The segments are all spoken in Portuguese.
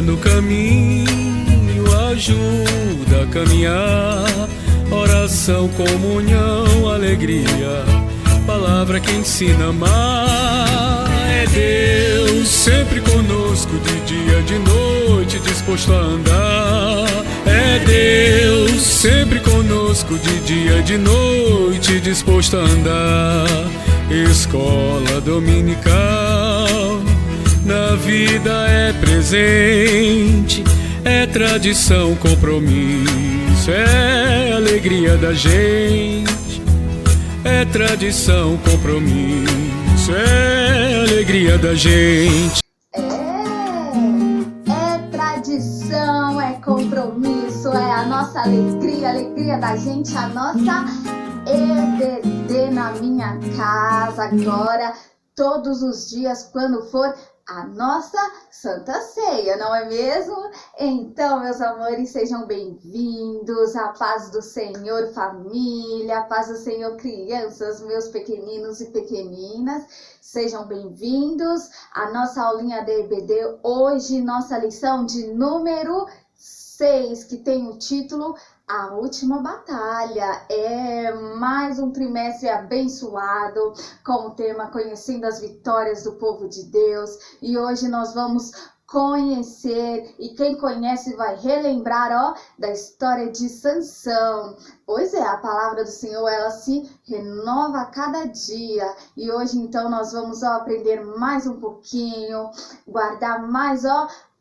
no caminho, ajuda a caminhar. Oração, comunhão, alegria, palavra que ensina a amar. É Deus sempre conosco, de dia, de noite, disposto a andar. É Deus sempre conosco, de dia, de noite, disposto a andar. Escola dominical, na vida é presente, é tradição, compromisso, é alegria da gente. É tradição, compromisso, é alegria da gente. É tradição, é compromisso, é a nossa alegria, alegria da gente, a nossa EBD na minha casa agora, todos os dias, quando for a nossa Santa Ceia, não é mesmo? Então, meus amores, sejam bem-vindos. A paz do Senhor, família, a paz do Senhor, crianças, meus pequeninos e pequeninas, sejam bem-vindos à nossa aulinha de EBD. Hoje, nossa lição de número 6, que tem o título A Última Batalha. É mais um trimestre abençoado com o tema Conhecendo as Vitórias do Povo de Deus. E hoje nós vamos conhecer, e quem conhece vai relembrar, da história de Sansão. Pois é, a palavra do Senhor, ela se renova a cada dia. E hoje então nós vamos aprender mais um pouquinho, guardar mais,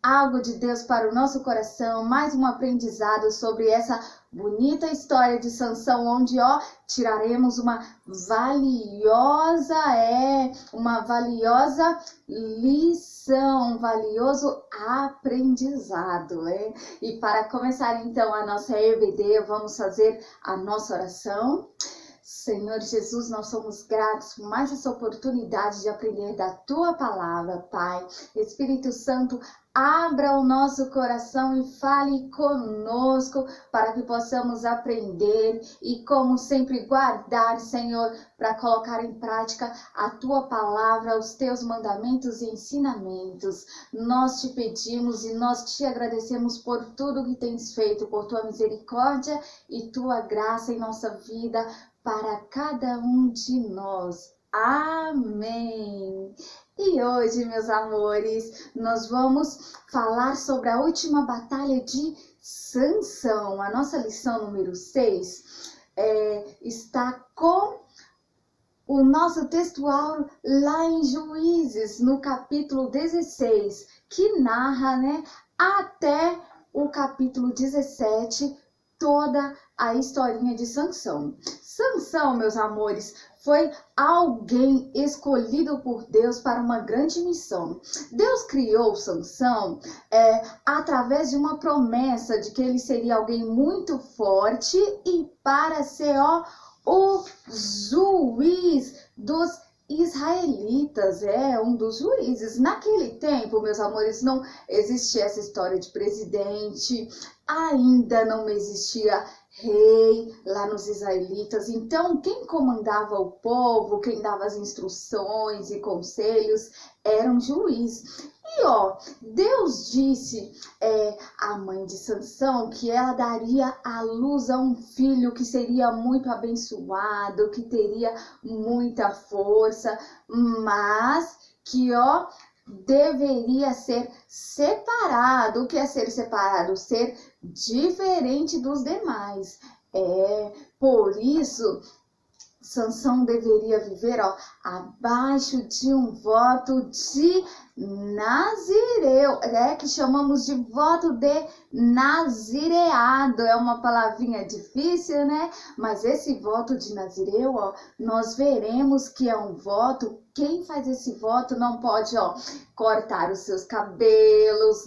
algo de Deus para o nosso coração, mais um aprendizado sobre essa bonita história de Sansão, onde, tiraremos uma valiosa lição, um valioso aprendizado, E para começar então a nossa EBD, vamos fazer a nossa oração. Senhor Jesus, nós somos gratos por mais essa oportunidade de aprender da Tua Palavra, Pai. Espírito Santo, abra o nosso coração e fale conosco para que possamos aprender e, como sempre, guardar, Senhor, para colocar em prática a Tua Palavra, os Teus mandamentos e ensinamentos. Nós te pedimos e nós te agradecemos por tudo que tens feito, por Tua misericórdia e Tua graça em nossa vida, para cada um de nós. Amém. E hoje, meus amores, nós vamos falar sobre a última batalha de Sansão. A nossa lição número 6 está com o nosso textual lá em Juízes, no capítulo 16, que narra, até o capítulo 17, toda a historinha de Sansão. Sansão, meus amores, foi alguém escolhido por Deus para uma grande missão. Deus criou Sansão através de uma promessa de que ele seria alguém muito forte e para ser o juiz dos israelitas, um dos juízes. Naquele tempo, meus amores, não existia essa história de presidente, ainda não existia rei lá nos israelitas. Então, quem comandava o povo, quem dava as instruções e conselhos, era um juiz. E Deus disse à mãe de Sansão que ela daria à luz a um filho que seria muito abençoado, que teria muita força, mas que deveria ser separado. O que é ser separado? Ser diferente dos demais. Por isso, Sansão deveria viver abaixo de um voto de nazireu, que chamamos de voto de nazireado. É uma palavrinha difícil, Mas esse voto de nazireu, nós veremos que é um voto. Quem faz esse voto não pode, cortar os seus cabelos,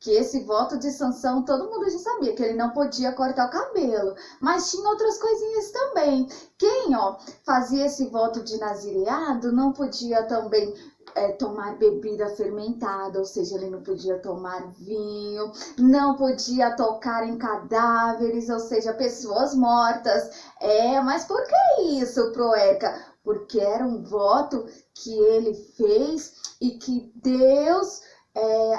Que esse voto de Sansão, todo mundo já sabia que ele não podia cortar o cabelo, mas tinha outras coisinhas também. Quem, fazia esse voto de nazireado não podia também tomar bebida fermentada, ou seja, ele não podia tomar vinho, não podia tocar em cadáveres, ou seja, pessoas mortas. Mas por que isso, Proerca? Porque era um voto que ele fez e que Deus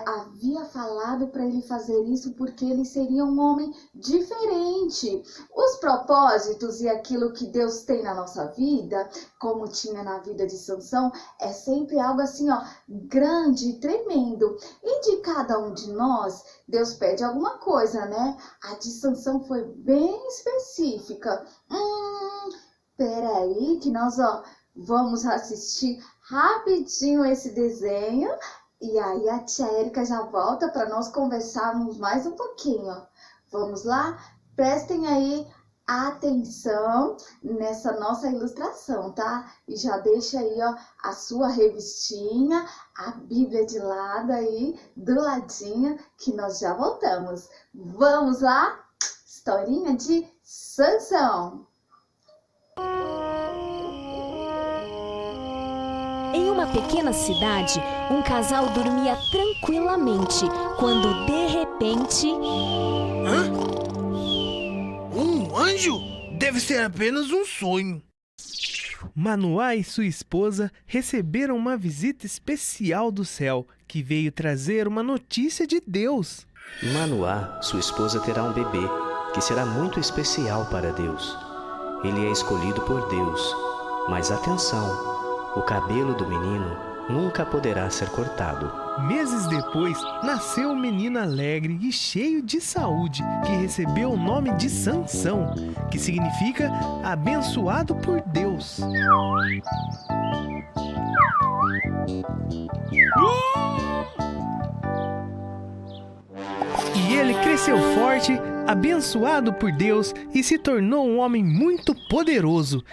havia falado preparado para ele fazer isso porque ele seria um homem diferente. Os propósitos e aquilo que Deus tem na nossa vida, como tinha na vida de Sansão, é sempre algo assim, ó, grande, tremendo. E de cada um de nós, Deus pede alguma coisa, né? A de Sansão foi bem específica. Peraí, que nós, ó, vamos assistir rapidinho esse desenho e aí a tia Érica já volta para nós conversarmos mais um pouquinho. Vamos lá? Prestem aí atenção nessa nossa ilustração, tá? E já deixa aí, ó, a sua revistinha, a Bíblia de lado aí, do ladinho, que nós já voltamos. Vamos lá? Historinha de Sansão. Em uma pequena cidade, um casal dormia tranquilamente, quando de repente... Hã? Um anjo? Deve ser apenas um sonho. Manoá e sua esposa receberam uma visita especial do céu, que veio trazer uma notícia de Deus. Manoá, sua esposa, terá um bebê, que será muito especial para Deus. Ele é escolhido por Deus, mas atenção! O cabelo do menino nunca poderá ser cortado. Meses depois, nasceu um menino alegre e cheio de saúde, que recebeu o nome de Sansão, que significa abençoado por Deus. E ele cresceu forte, abençoado por Deus, e se tornou um homem muito poderoso.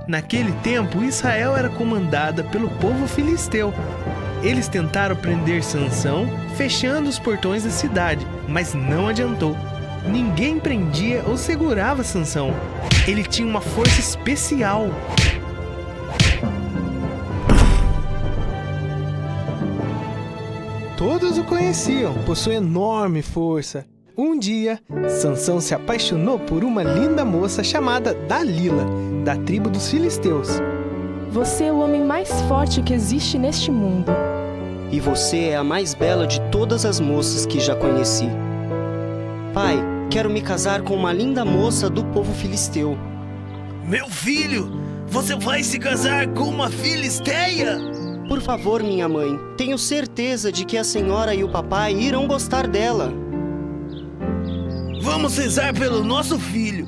Naquele tempo, Israel era comandada pelo povo filisteu. Eles tentaram prender Sansão, fechando os portões da cidade, mas não adiantou. Ninguém prendia ou segurava Sansão. Ele tinha uma força especial. Todos o conheciam por sua enorme força. Um dia, Sansão se apaixonou por uma linda moça chamada Dalila, da tribo dos filisteus. Você é o homem mais forte que existe neste mundo. E você é a mais bela de todas as moças que já conheci. Pai, quero me casar com uma linda moça do povo filisteu. Meu filho, você vai se casar com uma filisteia? Por favor, minha mãe, tenho certeza de que a senhora e o papai irão gostar dela. Vamos rezar pelo nosso filho.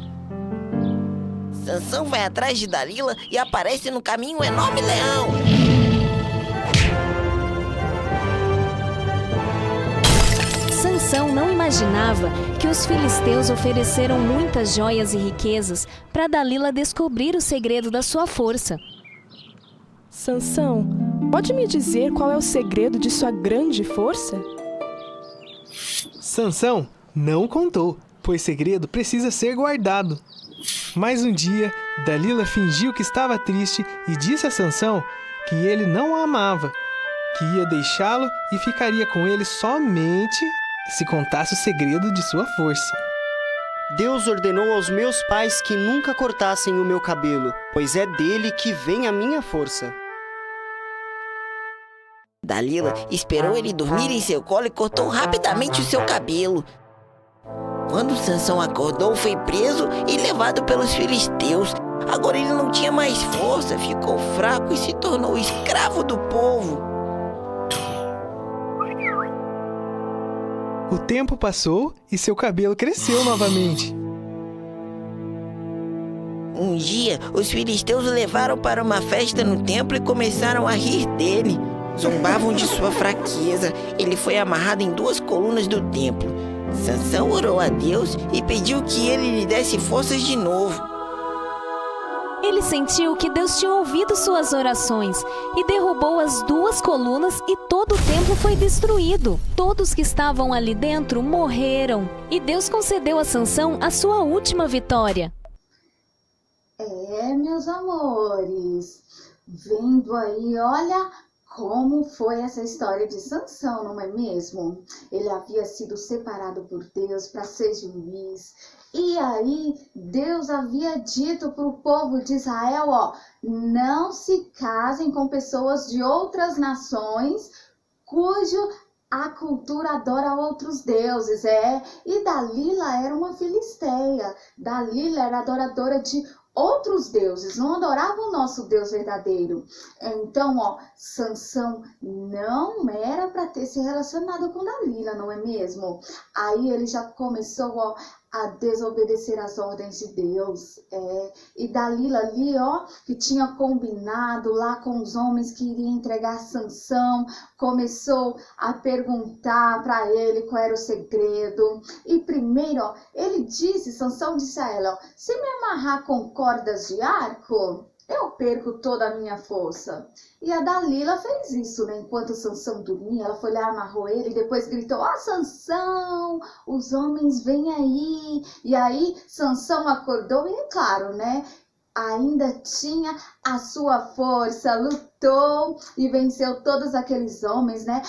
Sansão vai atrás de Dalila e aparece no caminho um enorme leão. Sansão não imaginava que os filisteus ofereceram muitas joias e riquezas para Dalila descobrir o segredo da sua força. Sansão, pode me dizer qual é o segredo de sua grande força? Sansão não contou, pois segredo precisa ser guardado. Mas um dia, Dalila fingiu que estava triste e disse a Sansão que ele não a amava, que ia deixá-lo e ficaria com ele somente se contasse o segredo de sua força. Deus ordenou aos meus pais que nunca cortassem o meu cabelo, pois é dele que vem a minha força. Dalila esperou ele dormir em seu colo e cortou rapidamente o seu cabelo. Quando Sansão acordou, foi preso e levado pelos filisteus. Agora ele não tinha mais força, ficou fraco e se tornou escravo do povo. O tempo passou e seu cabelo cresceu novamente. Um dia, os filisteus o levaram para uma festa no templo e começaram a rir dele. Zombavam de sua fraqueza. Ele foi amarrado em 2 colunas do templo. Sansão orou a Deus e pediu que ele lhe desse forças de novo. Ele sentiu que Deus tinha ouvido suas orações e derrubou as 2 colunas e todo o templo foi destruído. Todos que estavam ali dentro morreram e Deus concedeu a Sansão a sua última vitória. Meus amores, vendo aí, olha como foi essa história de Sansão, não é mesmo? Ele havia sido separado por Deus para ser juiz. E aí Deus havia dito para o povo de Israel, ó, não se casem com pessoas de outras nações cujo a cultura adora outros deuses, E Dalila era uma filisteia. Dalila era adoradora de outros deuses, não adorava o nosso Deus verdadeiro. Então, ó, Sansão não era para ter se relacionado com Dalila, não é mesmo? Aí ele já começou, ó, a desobedecer às ordens de Deus. E Dalila ali, ó, que tinha combinado lá com os homens que iriam entregar Sansão, começou a perguntar para ele qual era o segredo. E primeiro, ó, Sansão disse a ela, ó, se me amarrar com cordas de arco, eu perco toda a minha força. E a Dalila fez isso, né? Enquanto Sansão dormia, ela foi lá, amarrou ele e depois gritou, Sansão, os homens vêm aí. E aí Sansão acordou e é claro, né? Ainda tinha a sua força, lutou e venceu todos aqueles homens, né?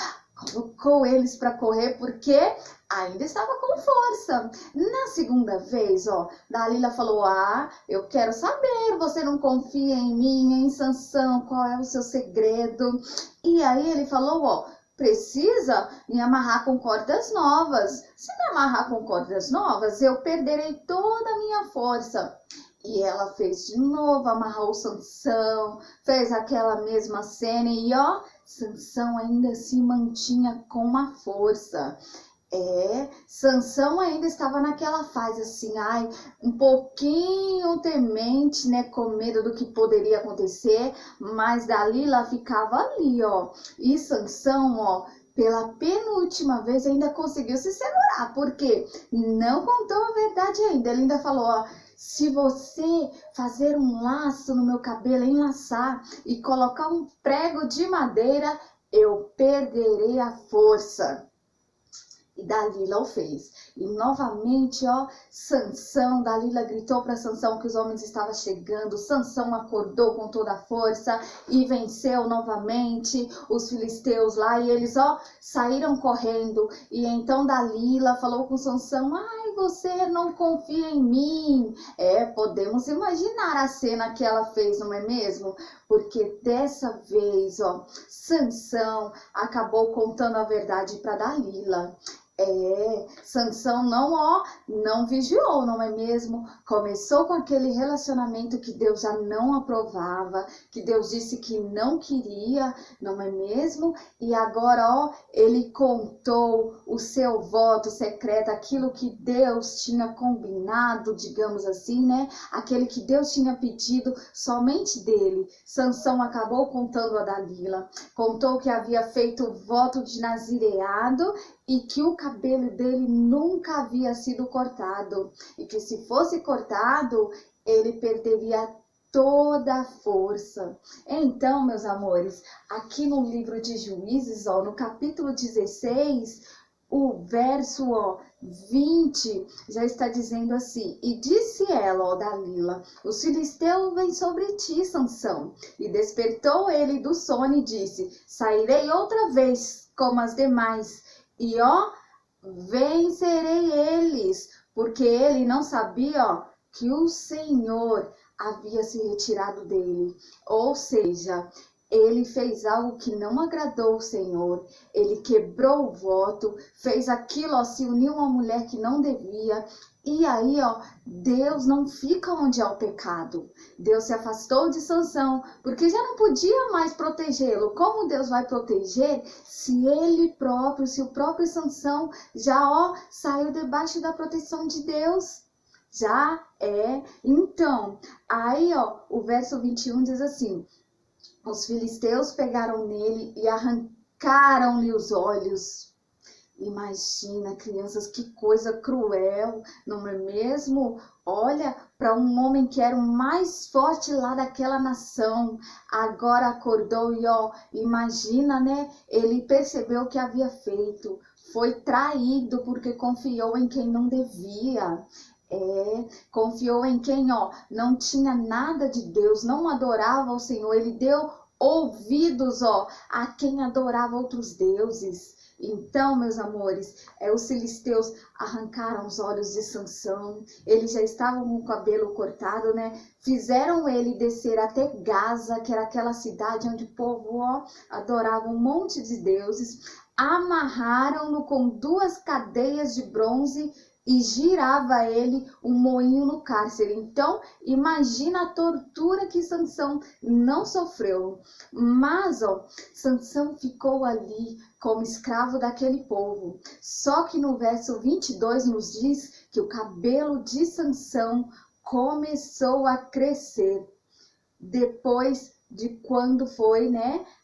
Colocou eles para correr porque ainda estava com força. Na segunda vez, ó, Dalila falou, eu quero saber, você não confia em mim, em Sansão, qual é o seu segredo? E aí ele falou, ó, precisa me amarrar com cordas novas. Se me amarrar com cordas novas, eu perderei toda a minha força. E ela fez de novo, amarrou Sansão, fez aquela mesma cena e ó, Sansão ainda se mantinha com a força. Sansão ainda estava naquela fase assim, um pouquinho temente, né, com medo do que poderia acontecer, mas Dalila ficava ali, ó. E Sansão, ó, pela penúltima vez ainda conseguiu se segurar, porque não contou a verdade ainda. Ele ainda falou, ó, se você fazer um laço no meu cabelo, enlaçar e colocar um prego de madeira, eu perderei a força. E Dalila o fez. E novamente, ó, Dalila gritou para Sansão que os homens estavam chegando. Sansão acordou com toda a força e venceu novamente os filisteus lá. E eles, ó, saíram correndo. E então Dalila falou com Sansão, você não confia em mim. Podemos imaginar a cena que ela fez, não é mesmo? Porque dessa vez, ó, Sansão acabou contando a verdade para Dalila. Sansão não vigiou, não é mesmo? Começou com aquele relacionamento que Deus já não aprovava, que Deus disse que não queria, não é mesmo? E agora, ó, ele contou o seu voto secreto, aquilo que Deus tinha combinado, digamos assim, né? Aquele que Deus tinha pedido somente dele. Sansão acabou contando a Dalila, contou que havia feito o voto de nazireado e que o cabelo dele nunca havia sido cortado. E que se fosse cortado, ele perderia toda a força. Então, meus amores, aqui no livro de Juízes, ó, no capítulo 16, o verso 20, já está dizendo assim, e disse ela, ó Dalila, os filisteus vêm sobre ti, Sansão. E despertou ele do sono e disse, sairei outra vez como as demais, e ó, vencerei eles, porque ele não sabia, ó, que o Senhor havia se retirado dele. Ou seja, ele fez algo que não agradou o Senhor, ele quebrou o voto, fez aquilo, ó, se uniu a uma mulher que não devia. E aí, ó, Deus não fica onde há o pecado. Deus se afastou de Sansão, porque já não podia mais protegê-lo. Como Deus vai proteger se ele próprio, se o próprio Sansão já, ó, saiu debaixo da proteção de Deus? Então, aí, ó, o verso 21 diz assim, os filisteus pegaram nele e arrancaram-lhe os olhos. Imagina, crianças, que coisa cruel, não é mesmo? Olha, para um homem que era o mais forte lá daquela nação, agora acordou e ó, imagina, né? Ele percebeu o que havia feito, foi traído porque confiou em quem não devia. Confiou em quem, ó, não tinha nada de Deus, não adorava o Senhor. Ele deu ouvidos, ó, a quem adorava outros deuses. Então, meus amores, os filisteus arrancaram os olhos de Sansão. Eles já estavam com o cabelo cortado, né? Fizeram ele descer até Gaza, que era aquela cidade onde o povo adorava um monte de deuses. Amarraram-no com 2 cadeias de bronze e girava ele um moinho no cárcere. Então, imagina a tortura que Sansão não sofreu. Mas, Sansão ficou ali como escravo daquele povo. Só que no verso 22 nos diz que o cabelo de Sansão começou a crescer depois de quando foi,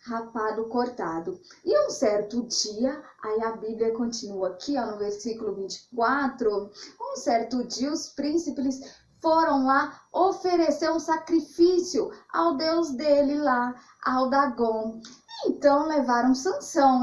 rapado, cortado. E um certo dia, aí a Bíblia continua aqui, no versículo 24, um certo dia os príncipes foram lá oferecer um sacrifício ao deus dele lá, ao Dagom. Então levaram Sansão,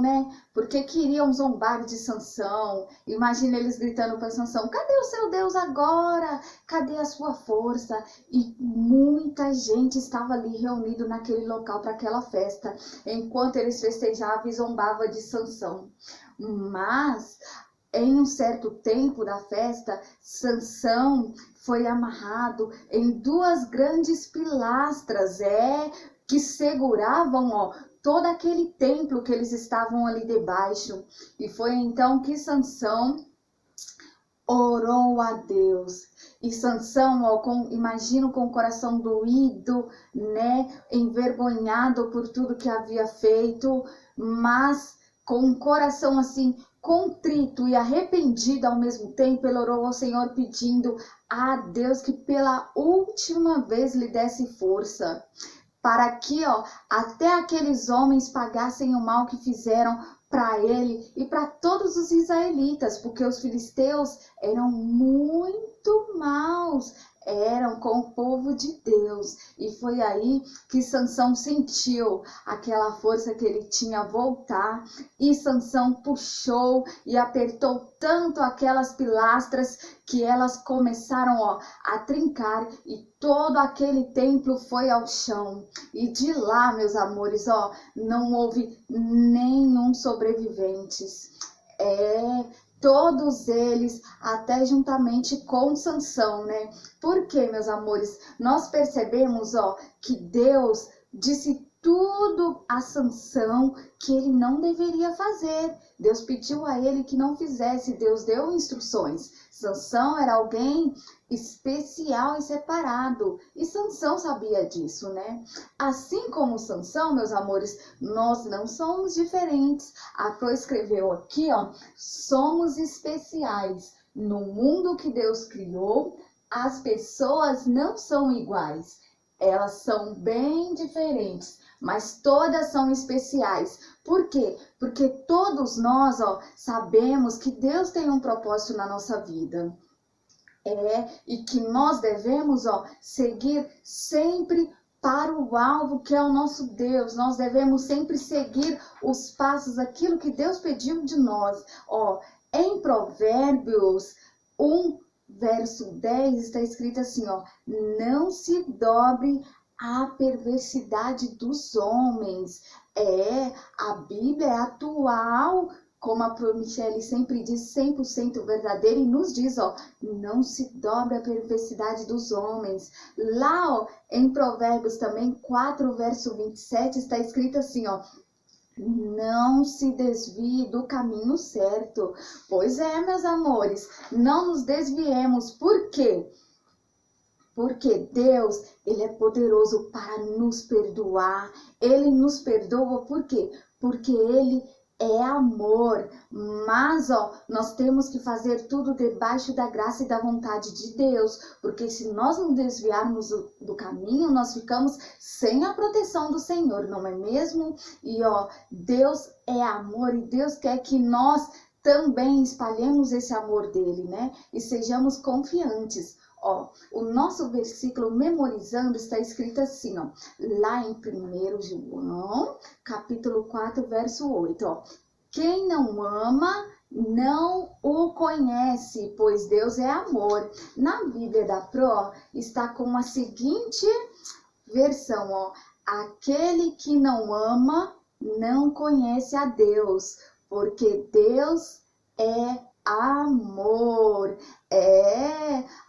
porque queriam zombar de Sansão. Imagina eles gritando para Sansão: cadê o seu Deus agora? Cadê a sua força? E muita gente estava ali reunido naquele local para aquela festa, enquanto eles festejavam e zombavam de Sansão. Mas em um certo tempo da festa, Sansão foi amarrado em 2 grandes pilastras, que seguravam, todo aquele templo que eles estavam ali debaixo. E foi então que Sansão orou a Deus. E Sansão, imagino com o coração doído, envergonhado por tudo que havia feito, mas com um coração assim contrito e arrependido ao mesmo tempo, ele orou ao Senhor pedindo a Deus que pela última vez lhe desse força, para que até aqueles homens pagassem o mal que fizeram para ele e para todos os israelitas, porque os filisteus eram muito maus, eram com o povo de Deus. E foi aí que Sansão sentiu aquela força que ele tinha voltar, e Sansão puxou e apertou tanto aquelas pilastras que elas começaram a trincar, e todo aquele templo foi ao chão. E de lá, meus amores, não houve nenhum sobreviventes. Todos eles, até juntamente com Sansão, Porque, meus amores, nós percebemos, que Deus disse tudo a Sansão que ele não deveria fazer. Deus pediu a ele que não fizesse, Deus deu instruções. Sansão era alguém especial e separado, e Sansão sabia disso, Assim como Sansão, meus amores, nós não somos diferentes. A Pro escreveu aqui, somos especiais. No mundo que Deus criou, as pessoas não são iguais. Elas são bem diferentes, mas todas são especiais. Por quê? Porque todos nós, sabemos que Deus tem um propósito na nossa vida. E que nós devemos, seguir sempre para o alvo que é o nosso Deus. Nós devemos sempre seguir os passos, aquilo que Deus pediu de nós. Em Provérbios 1, verso 10, está escrito assim, não se dobre à perversidade dos homens. A Bíblia é atual, como a Pro Michele sempre diz, 100% verdadeira, e nos diz, não se dobre à perversidade dos homens. Lá, em Provérbios também, 4, verso 27, está escrito assim, não se desvie do caminho certo. Pois meus amores, não nos desviemos. Por quê? Porque Deus, Ele é poderoso para nos perdoar. Ele nos perdoa por quê? Porque Ele é amor. Mas, nós temos que fazer tudo debaixo da graça e da vontade de Deus. Porque se nós não desviarmos do caminho, nós ficamos sem a proteção do Senhor, não é mesmo? E, Deus é amor, e Deus quer que nós também espalhemos esse amor dele, E sejamos confiantes. O nosso versículo memorizando está escrito assim, lá em 1 João, capítulo 4, verso 8, quem não ama, não o conhece, pois Deus é amor. Na Bíblia da Pro, está com a seguinte versão, aquele que não ama, não conhece a Deus, porque Deus é amor.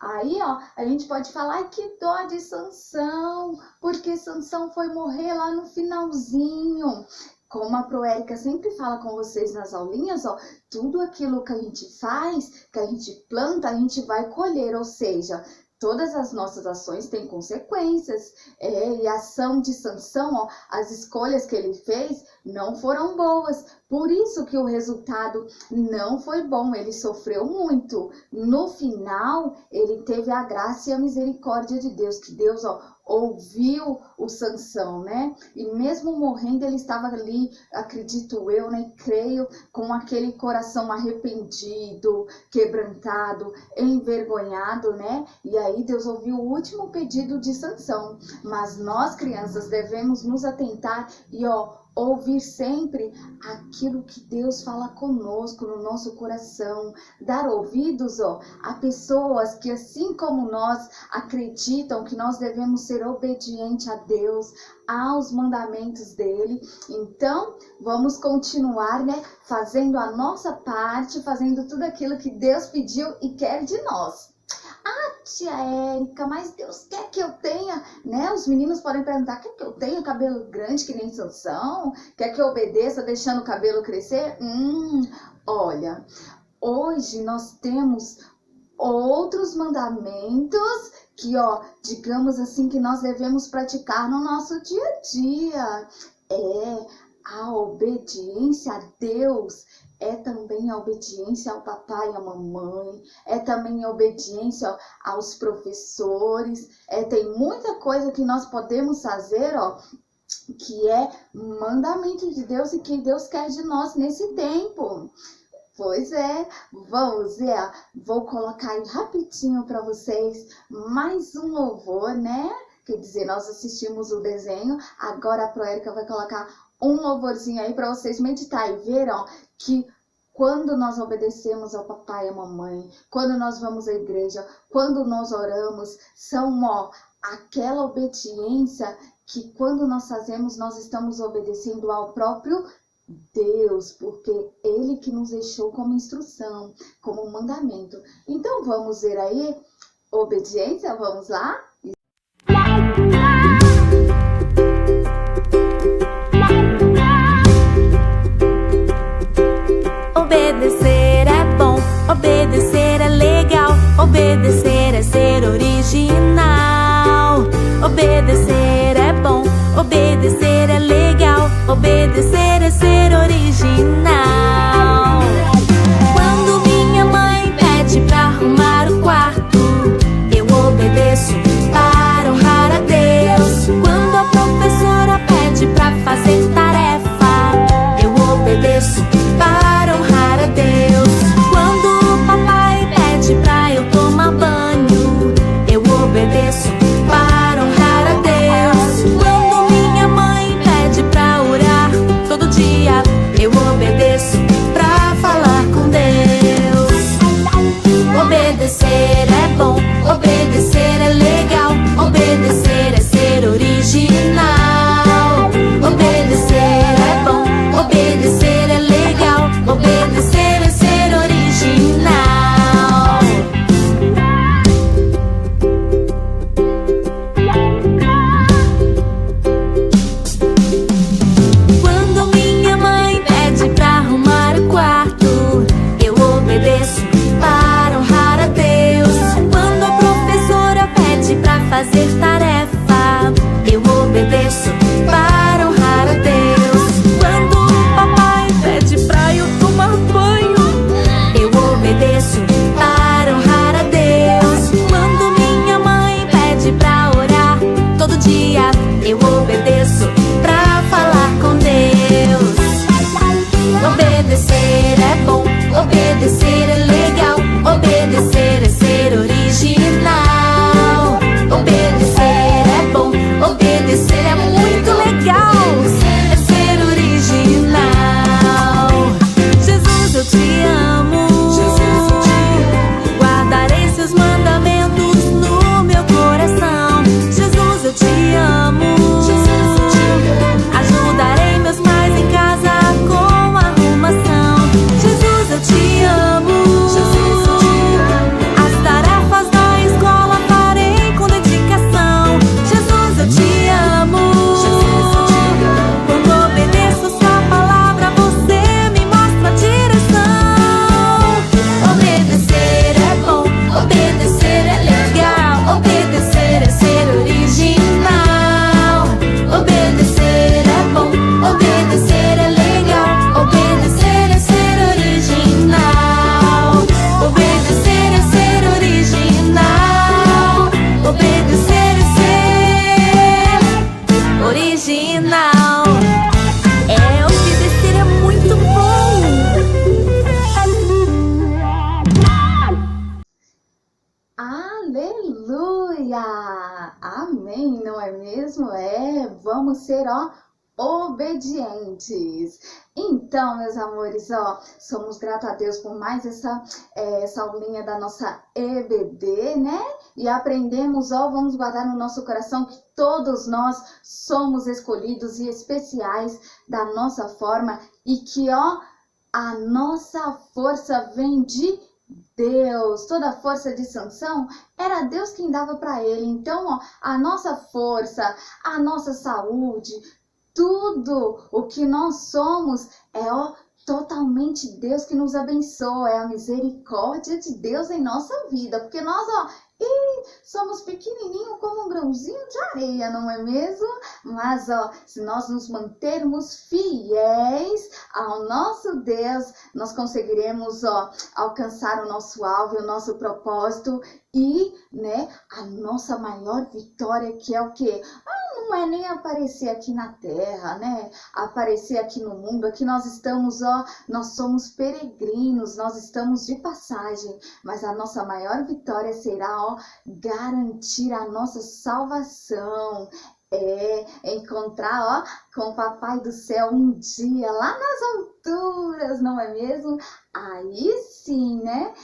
Aí ó, a gente pode falar, ai, que dó de Sansão, porque Sansão foi morrer lá no finalzinho. Como a Proérica sempre fala com vocês nas aulinhas, ó, tudo aquilo que a gente faz, que a gente planta, a gente vai colher, ou seja, todas as nossas ações têm consequências. E a ação de Sansão, ó, as escolhas que ele fez não foram boas. Por isso que o resultado não foi bom. Ele sofreu muito. No final, ele teve a graça e a misericórdia de Deus. Que Deus, ó, ouviu o Sansão, né? E mesmo morrendo, ele estava ali, acredito eu, né? Creio, com aquele coração arrependido, quebrantado, envergonhado, né? E aí Deus ouviu o último pedido de Sansão. Mas nós, crianças, devemos nos atentar e, ó, ouvir sempre aquilo que Deus fala conosco no nosso coração. Dar ouvidos, ó, a pessoas que, assim como nós, acreditam que nós devemos ser obedientes a Deus, aos mandamentos dele. Então, vamos continuar, né, fazendo a nossa parte, fazendo tudo aquilo que Deus pediu e quer de nós. Ah, tia Érica, mas Deus quer que eu tenha, né? Os meninos podem perguntar, quer que eu tenha cabelo grande que nem Sansão? Quer que eu obedeça deixando o cabelo crescer? Olha, hoje nós temos outros mandamentos que, ó, digamos assim, que nós devemos praticar no nosso dia a dia. A obediência a Deus é também a obediência ao papai e à mamãe, é também a obediência, ó, aos professores, tem muita coisa que nós podemos fazer, ó, que é mandamento de Deus e que Deus quer de nós nesse tempo. Pois é, vamos ver, vou colocar aí rapidinho para vocês mais um louvor, né? Quer dizer, nós assistimos o desenho, agora a Proérica vai colocar um louvorzinho aí para vocês meditar e ver, ó, que quando nós obedecemos ao papai e à mamãe, quando nós vamos à igreja, quando nós oramos, são, ó, aquela obediência que quando nós fazemos, nós estamos obedecendo ao próprio Deus, porque Ele que nos deixou como instrução, como mandamento. Então vamos ver aí, obediência, vamos lá? Obedecer é bom, obedecer é legal, obedecer é ser original. Obedecer é bom, obedecer é legal, obedecer é ser original. Quando minha mãe pede pra arrumar o quarto, eu obedeço para honrar a Deus. Quando a professora pede pra fazer tarefa, eu obedeço para honrar a Deus. Quando o papai pede pra eu tomar banho, eu obedeço para honrar a Deus. Quando minha mãe pede pra orar todo dia, eu obedeço pra falar com Deus. Obedecer é bom, obedecer é legal, obedecer é ser original. Obedecer é bom, obedecer é legal, obedecer é ser original. Quando minha mãe pede pra arrumar o quarto, eu obedeço para honrar a Deus. Quando a professora pede pra fazer tarefa, eu obedeço para honrar a Deus. Quando o papai pede pra eu tomar banho, eu obedeço para honrar a Deus. Quando minha mãe pede pra orar todo dia, eu obedeço pra falar com Deus. Obedecer é bom, obedecer é legal, obedecer é ser original. Obedecer é bom, obedecer é muito legal, é ser original. Jesus, eu te amo, guardarei seus mandamentos no meu coração. Jesus, eu te amo, Vamos ser, obedientes. Então, meus amores, somos gratos a Deus por mais essa aulinha da nossa EBD, né? E aprendemos, vamos guardar no nosso coração que todos nós somos escolhidos e especiais da nossa forma e que, a nossa força vem de Deus. Toda a força de Sansão era Deus quem dava para ele. Então, a nossa força, a nossa saúde, tudo o que nós somos é totalmente Deus que nos abençoa, é a misericórdia de Deus em nossa vida, porque nós somos pequenininhos como um grãozinho de areia, não é mesmo? Mas se nós nos mantermos fiéis ao nosso Deus, nós conseguiremos alcançar o nosso alvo, o nosso propósito e, né, a nossa maior vitória, que é o quê? Não é nem aparecer aqui na terra, né? Aparecer aqui no mundo. Aqui nós estamos, nós somos peregrinos, nós estamos de passagem. Mas a nossa maior vitória será, garantir a nossa salvação. Encontrar, com o Papai do Céu um dia lá nas alturas, não é mesmo? Aí sim, né?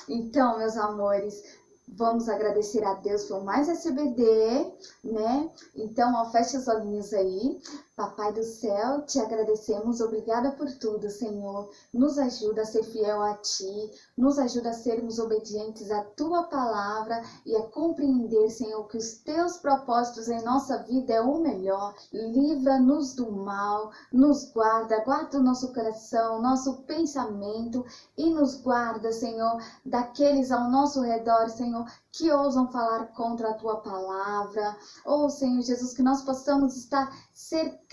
Então, meus amores, vamos agradecer a Deus por mais esse EBD, né? Então, fecha os olhinhos aí. Papai do Céu, te agradecemos. Obrigada por tudo, Senhor. Nos ajuda a ser fiel a Ti. Nos ajuda a sermos obedientes à Tua palavra e a compreender, Senhor, que os Teus propósitos em nossa vida é o melhor. Livra-nos do mal. Nos guarda o nosso coração, nosso pensamento e nos guarda, Senhor, daqueles ao nosso redor, Senhor, que ousam falar contra a Tua palavra. Senhor Jesus, que nós possamos estar cercados,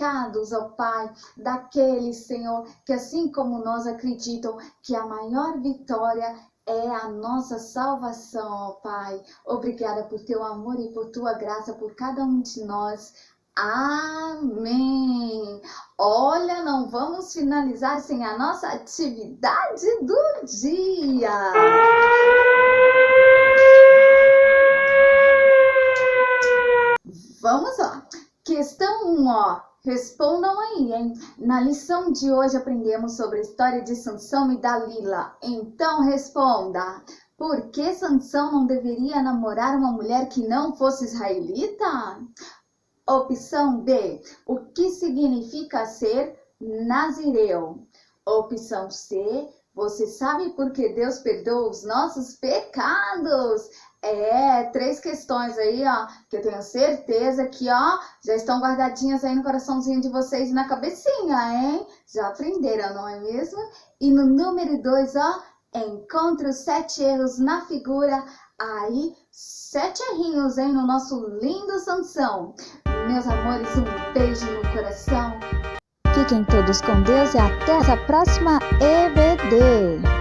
Pai, daqueles, Senhor, que assim como nós acreditam que a maior vitória é a nossa salvação, Pai. Obrigada por Teu amor e por Tua graça por cada um de nós. Amém. Olha, não vamos finalizar sem a nossa atividade do dia. Vamos lá. Questão 1, respondam aí, hein? Na lição de hoje aprendemos sobre a história de Sansão e Dalila. Então responda. Por que Sansão não deveria namorar uma mulher que não fosse israelita? Opção B. O que significa ser nazireu? Opção C. Você sabe por que Deus perdoa os nossos pecados? 3 questões aí, que eu tenho certeza que, já estão guardadinhas aí no coraçãozinho de vocês e na cabecinha, hein? Já aprenderam, não é mesmo? E no número 2, encontre os 7 erros na figura. Aí, 7 errinhos, hein, no nosso lindo Sansão. Meus amores, um beijo no coração. Fiquem todos com Deus e até a próxima EBD.